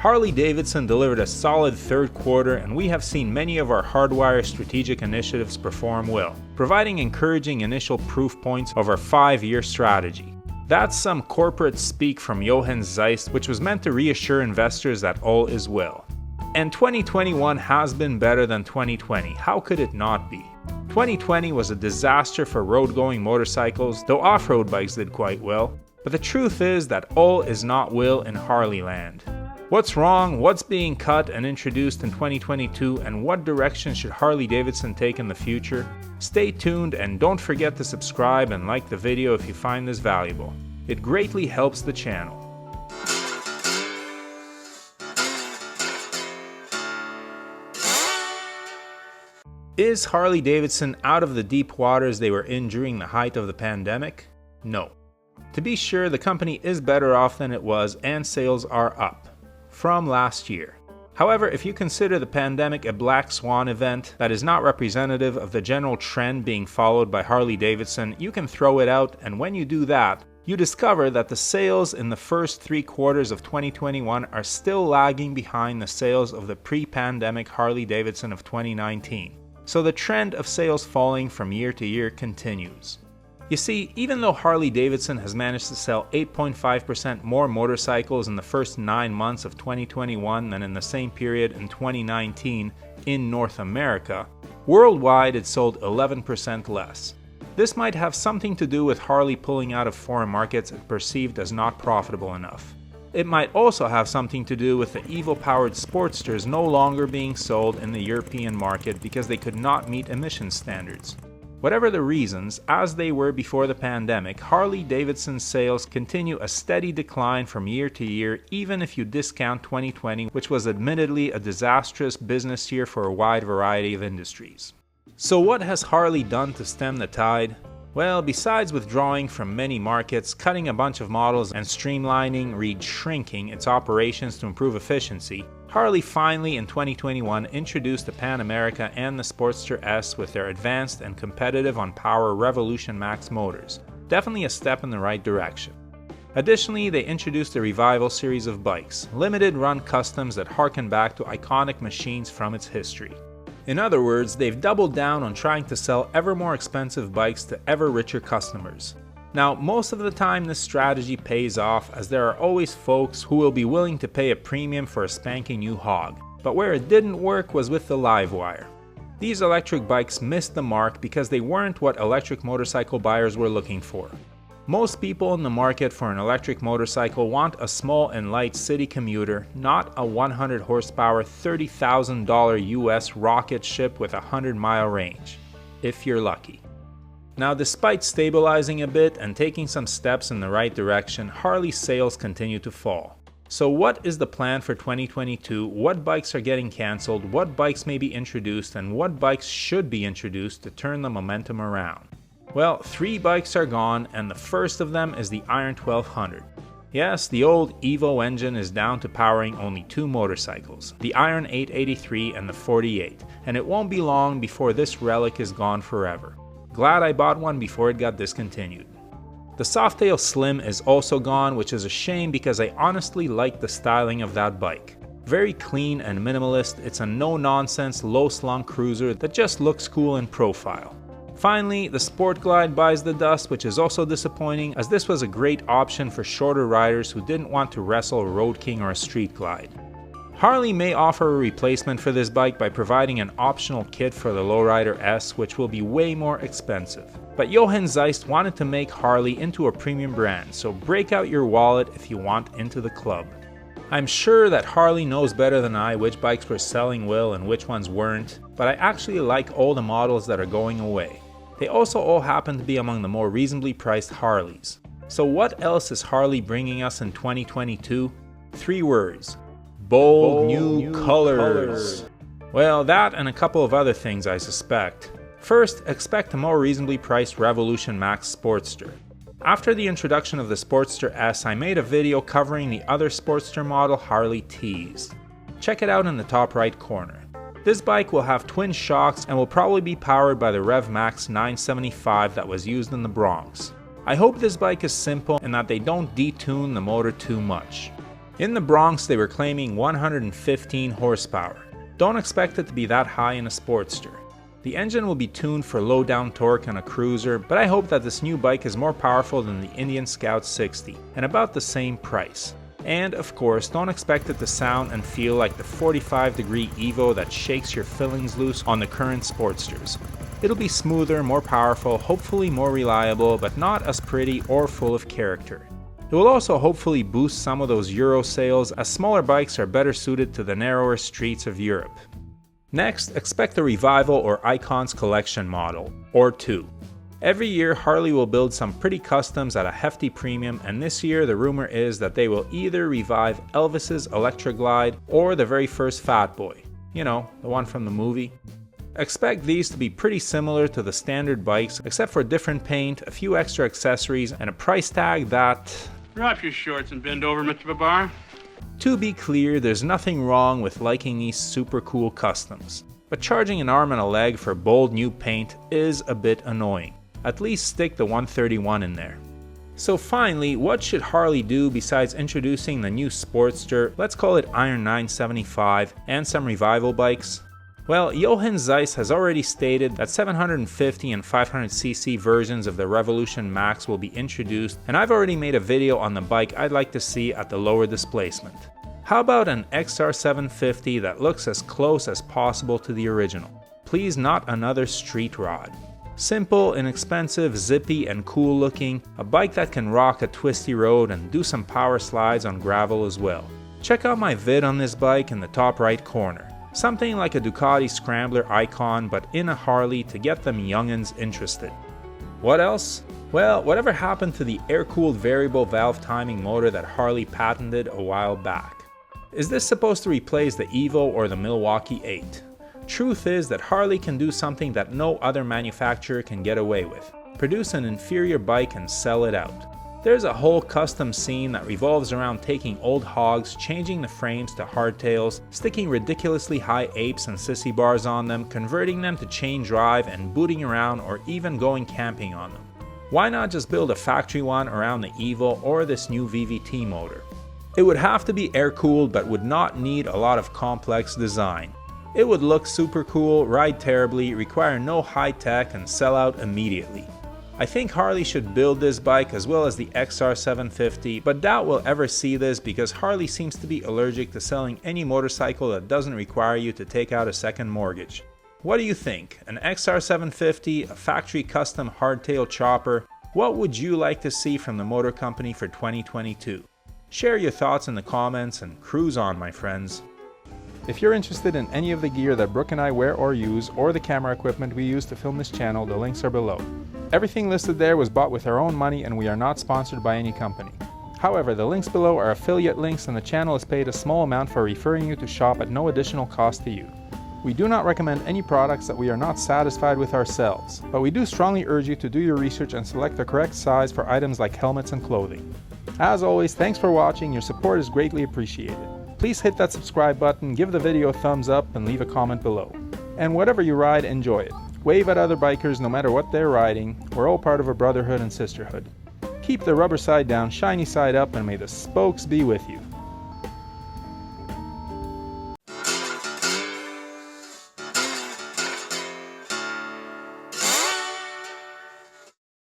Harley Davidson delivered a solid third quarter, and we have seen many of our hardwire strategic initiatives perform well, providing encouraging initial proof points of our 5-year strategy. That's some corporate speak from Johann Zeist, which was meant to reassure investors that all is well. And 2021 has been better than 2020. How could it not be? 2020 was a disaster for road-going motorcycles, though off-road bikes did quite well. But the truth is that all is not well in Harley land. What's wrong, what's being cut and introduced in 2022, and what direction should Harley Davidson take in the future? Stay tuned and don't forget to subscribe and like the video if you find this valuable. It greatly helps the channel. Is Harley Davidson out of the deep waters they were in during the height of the pandemic? No. To be sure, the company is better off than it was and sales are up from last year. However, if you consider the pandemic a black swan event that is not representative of the general trend being followed by Harley Davidson, you can throw it out, and when you do that, you discover that the sales in the first 3 quarters of 2021 are still lagging behind the sales of the pre-pandemic Harley Davidson of 2019. So the trend of sales falling from year to year continues. You see, even though Harley Davidson has managed to sell 8.5% more motorcycles in the first 9 months of 2021 than in the same period in 2019 in North America, worldwide it sold 11% less. This might have something to do with Harley pulling out of foreign markets it perceived as not profitable enough. It might also have something to do with the Evo-powered Sportsters no longer being sold in the European market because they could not meet emission standards. Whatever the reasons, as they were before the pandemic, Harley Davidson sales continue a steady decline from year to year, even if you discount 2020, which was admittedly a disastrous business year for a wide variety of industries. So what has Harley done to stem the tide? Well, besides withdrawing from many markets, cutting a bunch of models, and streamlining, shrinking its operations to improve efficiency, Harley finally in 2021 introduced the Pan America and the Sportster S with their advanced and competitive on power Revolution Max motors. Definitely a step in the right direction. Additionally, they introduced the Revival series of bikes, limited run customs that harken back to iconic machines from its history. In other words, they've doubled down on trying to sell ever more expensive bikes to ever richer customers. Now, most of the time this strategy pays off, as there are always folks who will be willing to pay a premium for a spanking new hog. But where it didn't work was with the Livewire. These electric bikes missed the mark because they weren't what electric motorcycle buyers were looking for. Most people in the market for an electric motorcycle want a small and light city commuter, not a 100 horsepower, $30,000 US rocket ship with a 100-mile range, if you're lucky. Now, despite stabilizing a bit and taking some steps in the right direction, Harley's sales continue to fall. So what is the plan for 2022? What bikes are getting cancelled? What bikes may be introduced? And what bikes should be introduced to turn the momentum around? Well, 3 bikes are gone, and the first of them is the Iron 1200. Yes, the old Evo engine is down to powering only 2 motorcycles, the Iron 883 and the 48, and it won't be long before this relic is gone forever. Glad I bought one before it got discontinued. The Softail Slim is also gone, which is a shame because I honestly like the styling of that bike. Very clean and minimalist, it's a no-nonsense, low-slung cruiser that just looks cool in profile. Finally, the Sport Glide bites the dust, which is also disappointing, as this was a great option for shorter riders who didn't want to wrestle a Road King or a Street Glide. Harley may offer a replacement for this bike by providing an optional kit for the Lowrider S, which will be way more expensive. But Johann Zeist wanted to make Harley into a premium brand, so break out your wallet if you want into the club. I'm sure that Harley knows better than I which bikes were selling well and which ones weren't, but I actually like all the models that are going away. They also all happen to be among the more reasonably priced Harleys. So what else is Harley bringing us in 2022? 3 words. Bold new colors. Well, that and a couple of other things I suspect. First, expect a more reasonably priced Revolution Max Sportster. After the introduction of the Sportster S, I made a video covering the other Sportster model Harley teased. Check it out in the top right corner. This bike will have twin shocks and will probably be powered by the Rev Max 975 that was used in the Bronx. I hope this bike is simple and that they don't detune the motor too much. In the Bronx, they were claiming 115 horsepower. Don't expect it to be that high in a Sportster. The engine will be tuned for low down torque on a cruiser, but I hope that this new bike is more powerful than the Indian Scout 60, and about the same price. And of course, don't expect it to sound and feel like the 45-degree Evo that shakes your fillings loose on the current Sportsters. It'll be smoother, more powerful, hopefully more reliable, but not as pretty or full of character. It will also hopefully boost some of those Euro sales, as smaller bikes are better suited to the narrower streets of Europe. Next, expect a Revival or Icons Collection model, or two. Every year, Harley will build some pretty customs at a hefty premium, and this year the rumor is that they will either revive Elvis's Electra Glide or the very first Fat Boy. You know, the one from the movie. Expect these to be pretty similar to the standard bikes, except for different paint, a few extra accessories, and a price tag that... Drop your shorts and bend over, Mr. Babar. To be clear, there's nothing wrong with liking these super cool customs, but charging an arm and a leg for bold new paint is a bit annoying. At least stick the 131 in there. So finally, what should Harley do besides introducing the new Sportster, let's call it Iron 975, and some Revival bikes? Well, Jochen Zeiss has already stated that 750 and 500cc versions of the Revolution Max will be introduced, and I've already made a video on the bike I'd like to see at the lower displacement. How about an XR750 that looks as close as possible to the original? Please, not another street rod. Simple, inexpensive, zippy, and cool looking, a bike that can rock a twisty road and do some power slides on gravel as well. Check out my vid on this bike in the top right corner. Something like a Ducati Scrambler Icon, but in a Harley to get them youngins interested. What else? Well, whatever happened to the air-cooled variable valve timing motor that Harley patented a while back? Is this supposed to replace the Evo or the Milwaukee 8? Truth is that Harley can do something that no other manufacturer can get away with. Produce an inferior bike and sell it out. There's a whole custom scene that revolves around taking old hogs, changing the frames to hardtails, sticking ridiculously high apes and sissy bars on them, converting them to chain drive and booting around or even going camping on them. Why not just build a factory one around the Evo or this new VVT motor? It would have to be air-cooled but would not need a lot of complex design. It would look super cool, ride terribly, require no high tech, and sell out immediately. I think Harley should build this bike as well as the XR750, but doubt we'll ever see this because Harley seems to be allergic to selling any motorcycle that doesn't require you to take out a second mortgage. What do you think? An XR750, a factory custom hardtail chopper? What would you like to see from the motor company for 2022? Share your thoughts in the comments and cruise on, my friends. If you're interested in any of the gear that Brooke and I wear or use, or the camera equipment we use to film this channel, the links are below. Everything listed there was bought with our own money and we are not sponsored by any company. However, the links below are affiliate links and the channel is paid a small amount for referring you to shop at no additional cost to you. We do not recommend any products that we are not satisfied with ourselves, but we do strongly urge you to do your research and select the correct size for items like helmets and clothing. As always, thanks for watching, your support is greatly appreciated. Please hit that subscribe button, give the video a thumbs up, and leave a comment below. And whatever you ride, enjoy it. Wave at other bikers no matter what they're riding. We're all part of a brotherhood and sisterhood. Keep the rubber side down, shiny side up, and may the spokes be with you.